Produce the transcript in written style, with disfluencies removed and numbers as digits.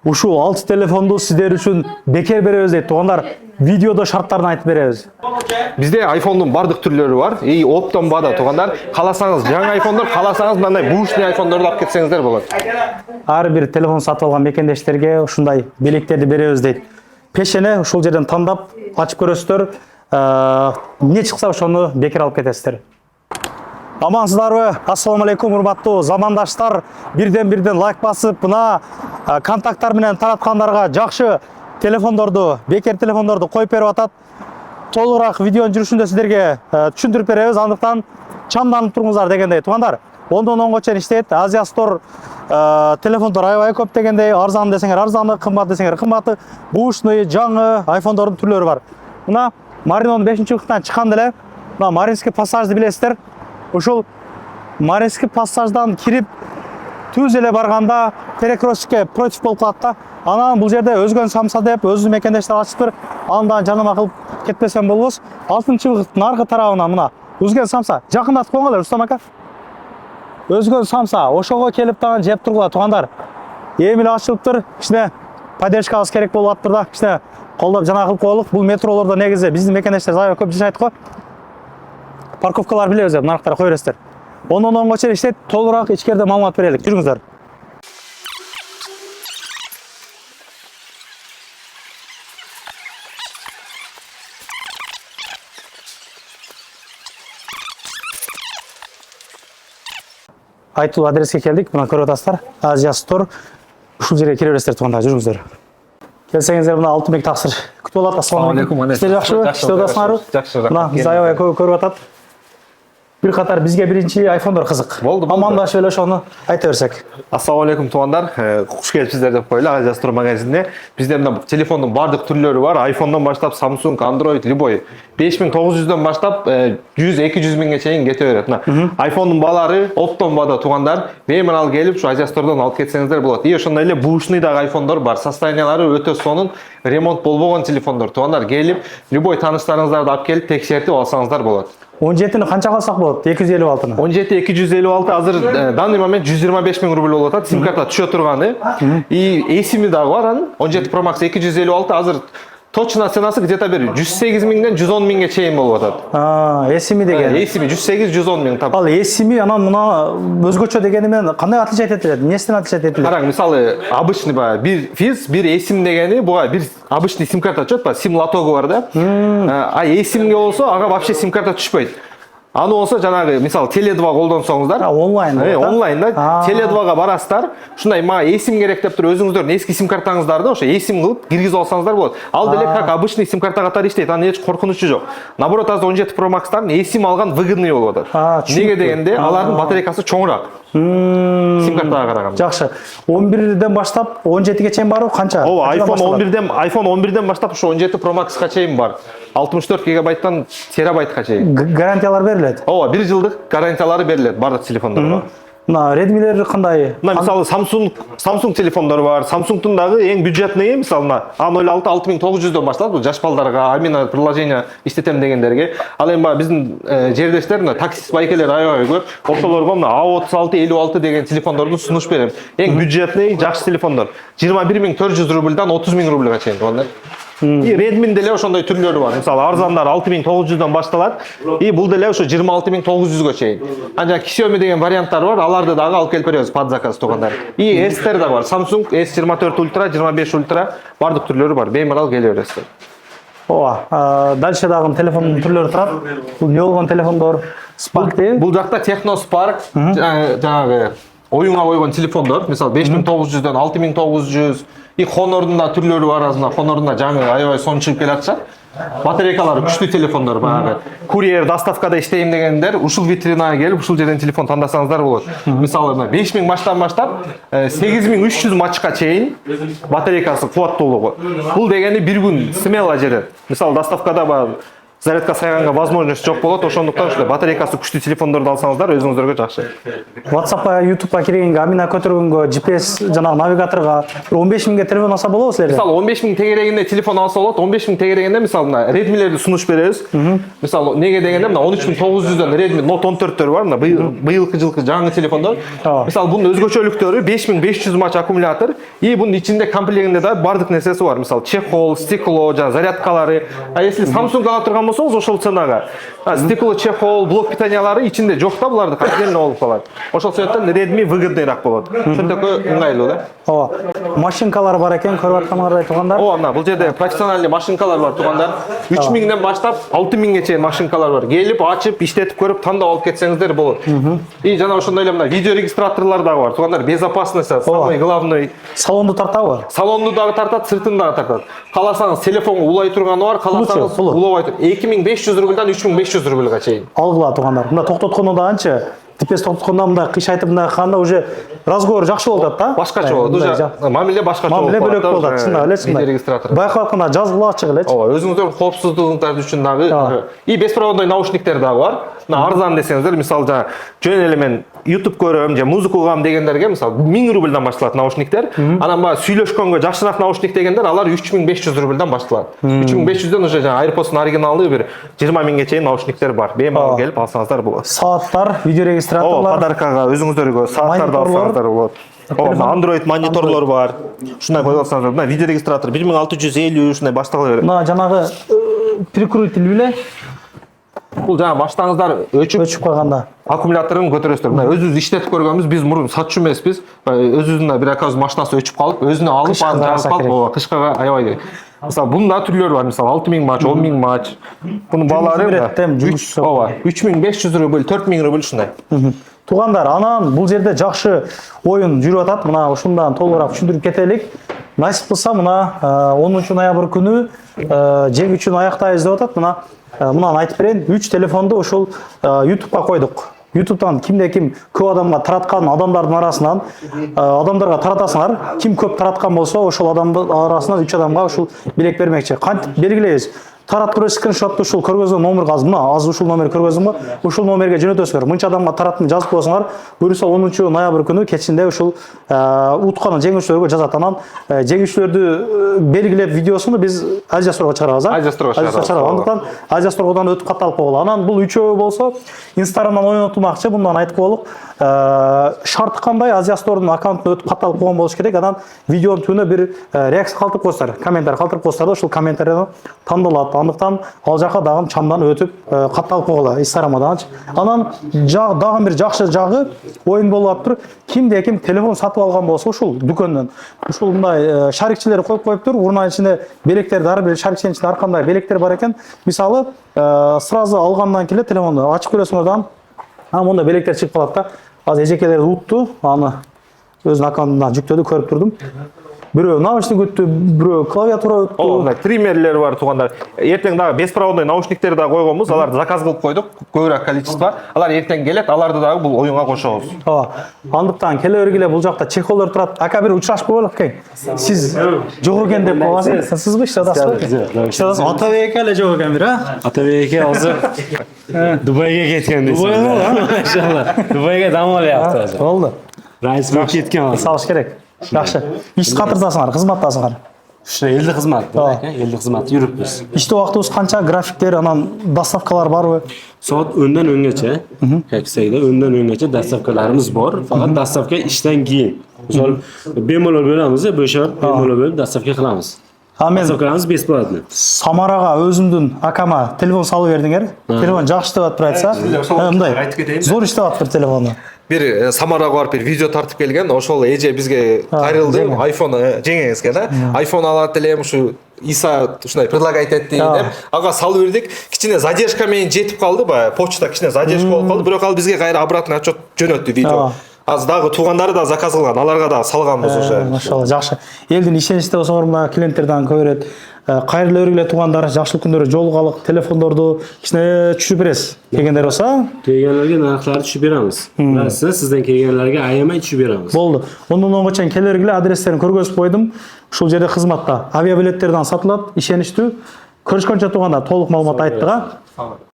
Ушул 6 телефонду сиздер үчүн бекер беребиз дейт туугандар. Видеодо шарттарын айтып беребиз. Бизде iPhone'дун бардык түрлөрү бар. Оптом бада туугандар. Каласаңыз жаңы iPhone'дор, каласаңыз мындай бушный iPhone'дорду алып кетсеңиздер болот. Ар бир телефон сатып алган мекендештерге ушундай белектерди беребиз дейт. Пешене ушул жерден тандап ачып көрөсүздөр. Эмне чыкса ошону бекер алып кетесиздер. Амансыздарбы? Ассаламу алейкум, урматтуу замандаштар. Бирден лайк басып, мына контакттар менен тараткандарга жакшы телефондорду, бекер телефондорду коюп берип атат. Толугураак видеонун жүрүшүндө сиздерге түшүндүрүп беребиз. Андыктан чамданып туруңуздар дегендей. Туугандар, 10дон 10го чейин иштейт. Азия Store телефондор аябай көп дегендей. Арзан десеңер арзаны, кымбат десеңер кымбаты. Бушный, жаңы iPhone'дордун түрлөрү бар. Мына Маринонун 5-кылыктан чыккан деле. Мына Маринский пассажды билесиздер. Ушул Маринский пассаждан кирип түз эле барганда перекрестикке против болуп калат да. Анан бул жерде өзгөн самса деп өзү мекендештер ачыптыр. Андан жанама кылып кетпесем болбос. 6-выхыттын аркы тарабынан мына өзгөн самса жакындатып коюңар Рустам ака. Өзгөн самса ошого келип дагы жеп тургула туугандар. Эми эле ачылыптыр. Кичине поддержкабыз керек болуп атыптыр да. Кичине колдоп жана кылып коелук. Бул метролордо негизи биздин мекендештер аябай көп жашайт го. Парковкалар билебиз деп, нарыктар кое бересиздер. 10дон 10го чейин иштейт. Толугураак ичкерде маалымат берелик. Жүрүңүздөр. Айтуу адреске келдик. Мына көрүп атасыздар. Азия Store. Ушул жерге кире бересиздер туугандар, жүрүңүздөр. Келсеңиздер мына Алтынбек таксыр күтүп алат. Ассаламу алейкум. Сиздер жакшыбы? Иштебатасыңарбы? Жакшы. Мына биз аябай көп көрүп атат. Бир катар бизге биринчи iPhone'дор кызык. Болду. Амандашып эле ошону айта берсек. Ассаламу алейкум туугандар. Куш келипсиздер деп коелу Азия Store магазинине. Бизде мына телефондун бардык түрлөрү бар. iPhone'дон баштап Samsung, Android, любой 5900дөн баштап 100-200 миңге чейин кете берет. Мына iPhone'дун баалары оптом бада туугандар. Беймарал келип, ушу Азия Store'дон алып кетсеңиздер болот. И ошондой эле бушный дагы iPhone'дор бар. Состояниялары өтө сонун, ремонт болбогон телефондор. Туугандар келип, любой тааныштарыңыздарды алып келип текшертип алсаңыздар болот. 17-ни канчага алсак болот? 256-ны. 17-256 азыр данный момент 125 миң рубль болуп атат. Сим карта түшө турганы. И эсими дагы бар анын. 17 Pro Max 256 азыр точно ценасы где-то бир 108 миңден 110 миңге чейин болуп атат. Эсими деген. Эсими 108-110 миң тап. Ал эсими анан мына өзгөчө дегени менен кандай отличать этилет? Эмнесинен отличать этилет? Караң, мисалы обычный бир физ, бир эсим дегени буга бир обычный сим карта түшөт ба? Сим лотогу бар да. А эсимге болсо ага вообще сим карта түшпөйт. Аны болсо жанагы мисалы Теле2 колдонсоңуздар, онлайн. Онлайн да, Теле2га барасыздар. Ушундай мага эсим керек деп туруп өзүңүздөрдүн эски сим картаңыздарды ошо эсим кылып киргизип алсаңыздар болот. Ал деле как обычный сим карта катары иштейт. Анын эч коркунучу жок. Наоборот, азыр 17 Pro Max'тан эсим алган выгодный болуп атат. Неге дегенде алардын батарейкасы чоңураак. Сим картага караганда. Жакшы. 11ден баштап 17ге чейин барбы? Канча? Ооба, iPhone 11ден баштап ошо 17 Pro Max'ка чейин бар. 64 гигабайттан терабайтка чейин. Гарантиялар берилет. Ооба, 1 жылдык гарантиялары берилет бардык телефондорго. Мына Redmi'лер кандай? Мына мисалы Samsung телефондору бар. Samsung'тун дагы эң бюджетный мисалы мына A06 6900дөн башталат. Бул жаш балдарга, амина приложение иштетем дегендерге. Ал эми биздин жердештер мына таксист байкелер аябай көп. Ошолорго мына A36 56 деген телефондорду сунуш берем. Эң бюджетный жакшы телефондор. 21400 рубльдан 30 миң рубльга чейин туугандар. И Redmi деле ошондой түрлөрү бар. Мисалы арзандар 6900дөн башталат. И бул деле ошо 26900га чейин. Анжа Xiaomi деген варианттар бар. Аларды дагы алып келип беребиз под заказ туугандар. И S-тер да бар. Samsung S24 Ultra, 25 Ultra бардык түрлөрү бар. Беймарал келе бересиздер. Ооба, дальше дагы телефондун түрлөрү турат. Бул эмне болгон телефондор? Spark дейби? Бул жакта Techno Spark жанагы оюнга койгон телефондор. Мисалы 5900дөн 6900 и Honor'дун да түрлөрү бар. Азына Honor'дун да жаңы аябай сонун чыгып келатышат. Батарейкалары күчтүү телефондор баягы. Курьер, доставкада иштейм дегендер ушул витринага келип, ушул жерден телефон тандасаңыздар болот. Мисалы 5000 мачтан баштап 8300 мачка чейин батарейкасы кубаттуулугу. Бул дегени бир күн смело жерет. Мисалы доставкада зарядка сайганга возможность жок болот. Ошондуктан ушул батарейкасы күчтүү телефондорду алсаңыздар өзүңүзгө жакшы. WhatsApp'a, YouTube'a киргенге, Амина көтөргөнгө, GPS жана навигаторга 15 миңге телефон алса болобу силерде? Мисалы 15 миң тегерегинде телефон алса болот. 15 миң тегерегинде мисалы мына Redmi'лерди сунуш беребиз. Мисалы неге дегенде мына 13900дөн Redmi Note 14-төр бар. Мына быйылкы жылкы жаңы телефондор. Мисалы бунун өзгөчөлүктөрү 5500 мАч аккумулятор и бунун ичинде комплектинде да бардык нерсеси бар. Мисалы чехол, стекло, жана зарядкалары. А если Samsung ала турган болсоңуз ошол ценага стекло, чехол, блок питаниялары ичинде жок да, буларды отдельно болуп калат. Ошол себептен Redmi выгодныйраак болот. Ошондой ыңгайлуу да. Ооба. Машинкалар бар экен, көрүп аткандардай туугандар. Ооба, мына бул жерде профессиональный машинкалар бар туугандар. 3000ден баштап 6000ге чейин машинкалар бар. Келип, ачып, иштетип көрүп, тандап алып кетсеңиздер болот. И жана ошондой эле мына видео регистраторлор дагы бар. Туугандар, безопасность самый главный. Салонду тартабы? Салонду дагы тартат, сыртын дагы тартат. Каласаңыз телефонго улай турганы бар, каласаңыз улабай тур. 2500 рубльдан 3500 рубльга чейин. Алгыла туугандар. Мында токтоткондо да анча типес токтоткондо мында кыш айтып мында канда уже разговор жакшы болуп атат да. Башкача болот. Уже мамиле башкача болуп атат. Мамиле бөлөк болуп атат. Чындап эле чындап. Видео регистратор. Байкап атканда жазгыла ачык элечи. Ооба, өзүңүздөрдүн коопсуздугуңуз үчүн дагы и беспроводной наушниктер дагы бар. Мына арзан десеңиздер, мисалы жана жөн эле мен YouTube көрөм же музыка угам дегендерге мисалы 1000 рубльдан башталат наушниктер. Анан баягы сүйлөшкөнгө жакшыраак наушник дегендер алар 3500 рубльдан башталат. 3500дөн уже жана AirPods'ун оригиналдуу бир 20 миңге чейин наушниктер бар. Беймалал келип алсаңыздар болот. Сааттар, видео регистраторлор. Подаркага өзүңүздөргө сааттарды алсаңыздар болот. Android мониторлор бар. Ушундай коюп алсаңыздар. Мына видео регистратор 1650 ушундай баштала берет. Мына жанагы прикрутитель беле. Бул жана баштаңыздар өчүп калганда аккумуляторун көтөрөсүздөр. Мына өзүбүз иштетип көргөнбүз. Биз мурун сатчу эмеспиз. Өзүбүздүн бир акабыз машинасы өчүп калып, өзүнө алып, аны жазып алып, кышкага аябай керек. Мисалы бунун да түрлөрү бар. Мисалы 6000 мАч, 10000 мАч. Бунун баалары ооба, 3500 рубль, 4000 рубль ушундай. Туугандар, анан бул жерде жакшы оюн жүрүп атат. Мына ушундан толугураак түшүндүрүп кетелик. Насип кылса мына 10 ноябрь күнү жеңүүчүнү аяктайбыз деп атат. Мынаны айтып берейин. 3 телефонду ушул YouTube'га койдук. YouTube'дан кимде-ким көп адамга тараткан адамдардын арасынан адамдарга таратасыңар. Ким көп тараткан болсо, ошол адамдын арасынан 3 адамга ушул билет бермекчи. Кантип белгилейбиз? Таратып скриншотты ушул көргөзгөн номерге азыр ушул номер көргөздүм ба? Ушул номерге жөнөтөсүңөр. Мынча адамга тараттым жазып коесуңар. Буюрса 10 ноябрь күнү кечинде ушул уткан жеңүүчүлөргө жазат. Анан жеңүүчүлөрдү белгилеп видеосун биз Азия Сторго чыгарабыз. Азия Сторго чыгарабыз. Андыктан Азия Сторгодон өтүп катталып койгула. Анан бул үчөө болсо Instagramдан ойнотулмакчы. Мындан айтып коелук. Шарты кандай? Азия Стордун аккаунтуна өтүп катталып койгон болуш керек. Анан видеонун түбүнө бир реакция калтырып коесуздар. Комментарий калтырып коесуздар да ушул комментарийден тандалат. Андыктан ал жака дагы чамдан өтүп катталып койгула Instagramдан. Анан дагы бир жакшы жагы оюн болуп атыптыр. Кимде-ким телефон сатып алган болсо ушул дүкөндөн ушул мындай шарикчилер коюп коюптур. Урнанын ичинде белектерди ар бир шарикчинин ичинде ар кандай белектер бар экен. Мисалы сразу алгандан келе телефонду ачып көрөсүңөр да. Монда белектер чыгып калат да. Азыр эжекелерди утту, аны өзүнүн аккаунтунан жүктөдү, көрүп турдум. Бирөө наушник өттү, бирөө клавиатура өттү. Мына триммерлер бар туугандар. Эртең дагы беспроводной наушниктер дагы койгонбуз. Аларды заказ кылып койдук, көбүрөөк количество. Алар эртең келет, аларды дагы бул оюнга кошобуз. Андыктан келе бергиле бул жакта чехолдор турат. Ака бир учурашып коелук экен. Сиз жок экен деп коесуз. Сизби иштедасызбы? Иштедасыз. Атабек эле жок экен бир, а? Атабек азыр Дубайга кеткен дейсиз. Машалла. Дубайга дам алыпты азыр. Болду. Райс болуп кеткен азыр. Салыш керек. Жакшы. Иш катырдасыңар, кызматтасыңар. Ушул элди кызмат, элди кызмат жүрүпбүз. Иште убактыбыз канча, графиктер, анан доставкалар барбы? Soat önden öngeçe, kekseyde önden öngeçe dastavkalarımız var. Fakat dastavka işten giyin. Misal bemalol bölemiz ya, böyle bemalol bölüp dastavka kılamız. Dastavkalarımız besplatno. Самарага өзүмдүн акама телефон салып бердиңер. Телефон жакшы иштеп атып айтса, мындай. Зор иштеп атып телефону. Бир Самарага барып бир видео тартып келген. Ошол эже бизге кайрылды. iPhone жеңеңизге да. iPhone алат элем, ушу Иса ушундай предлагать этти деп. Ага салып бердик. Кичине задержка менен жетип калды, баягы почта кичине задержка болуп калды. Бирок ал бизге кайра обратный отчет жөнөттү видео. Азыр дагы туугандары да заказ кылган, аларга да салганбыз уже. Машалла, жакшы. Элдин ишеничте болсоңор мына клиенттерден көп берет. Кайрылуу өргүлө туугандар, жакшылык күндөрү жолугалык телефондорду кичине түшүрүп бересиз. Келгендер болсо, kelgenlerge narxlарды түшүп беребиз. Расында сизден келгенлерге аямай түшүп беребиз. Болду. Ондон оңго чейин келе бергиле, адрестерин көргөзүп койдум. Ушул жерде кызматта авиабилеттерден сатылат, ишеничтүү. Көрүшкөнчө тууганда толук маалымат айттык.